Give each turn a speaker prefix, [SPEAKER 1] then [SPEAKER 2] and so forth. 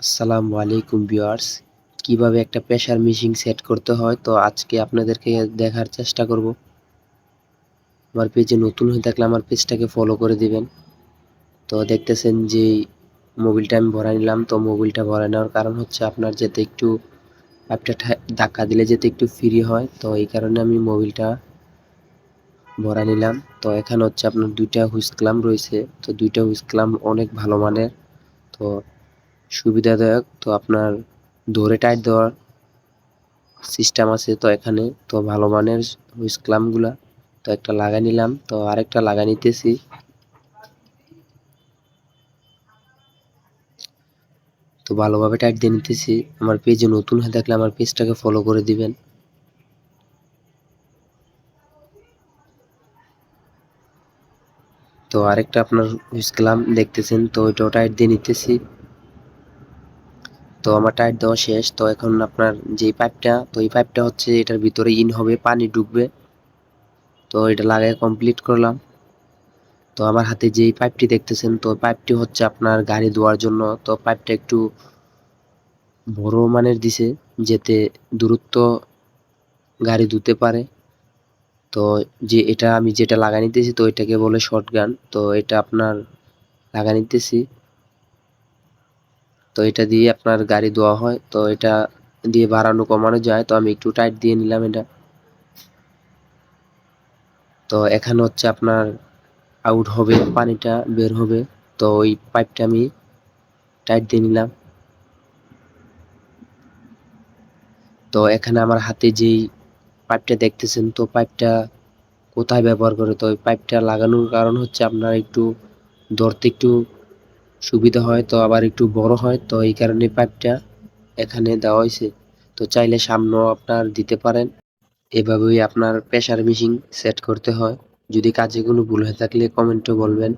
[SPEAKER 1] আসসালামু আলাইকুম ভিউয়ার্স, কিভাবে একটা প্রেসার মেশিন সেট করতে হয় তো আজকে আপনাদেরকে দেখার চেষ্টা করব। আমার পেজে নতুন হয়ে থাকলে আমার পেজটাকে ফলো করে দিবেন। তো দেখতেছেন যে মোবিলটা আমি ভরাই নিলাম। তো মোবিলটা ভরাই নেওয়ার কারণ হচ্ছে আপনার যেতে একটু পাইপটা ধাক্কা দিলে যেতে একটু ফ্রি হয়, তো এই কারণে আমি মোবিলটা ভরাই নিলাম। তো এখানে হচ্ছে আপনার দুইটা হুইস ক্লাম্প রয়েছে। তো দুইটা হুইস ক্লাম্প অনেক ভালো মানের, তো সুবিধাদায়ক। তো আপনার ধরে টাইট দেওয়ার সিস্টেম আছে। তো এখানে তো ভালো মানের হুইস ক্লাম্পগুলা তো একটা লাগাই নিলাম, তো আরেকটা লাগাই নিতেছি। তো ভালোভাবে টাইট দিয়ে নিতেছি। আমার পেজে নতুন হয়ে থাকলে আমার পেজটাকে ফলো করে দিবেন। তো আরেকটা আপনার হুইস ক্লাম্প দেখতেছেন, তো ওইটাও টাইট দিয়ে নিতেছি। তো আমার টাইট দেওয়া শেষ। তো এখন আপনার যে পাইপটা, তো এই পাইপটা হচ্ছে এটার ভিতরে ইন হবে, পানি ঢুকবে। তো এটা লাগাই কমপ্লিট করলাম। তো আমার হাতে যেই পাইপটি দেখতেছেন, তো পাইপটি হচ্ছে আপনার গাড়ি ধোয়ার জন্য। তো পাইপটা একটু বড় মানের দিছে, যেতে দূরত্ব গাড়ি ধুতে পারে। তো যে এটা আমি যেটা লাগা নিতেছি, তো এটাকে বলে শর্টগান। তো এটা আপনার লাগা নিতেছি। তো এটা দিয়ে আপনার গাড়ি ধোয়া হয়। তো এটা দিয়ে বাড়ানো কমানো যায়। তো আমি একটু টাইট দিয়ে নিলাম এটা। তো এখানে হচ্ছে আপনার আউট হবে, পানিটা বের হবে। তো ওই পাইপটা আমি টাইট দিয়ে নিলাম। তো এখানে আমার হাতে যেই পাইপটা দেখতেছেন, তো পাইপটা কোথায় ব্যবহার করে, তো ওই পাইপটা লাগানোর কারণ হচ্ছে আপনার একটু ধরতে একটু সুবিধা হয়, তো আবার একটু বড় হয়। তো এই কারণে পাইপটা এখানে দেওয়া হয়েছে। তো চাইলে সামনেও আপনার দিতে পারেন। এভাবেই আপনার প্রেসার মেশিন সেট করতে হয়। যদি কাজে কোনো ভুল হয়ে থাকলে কমেন্টে বলবেন।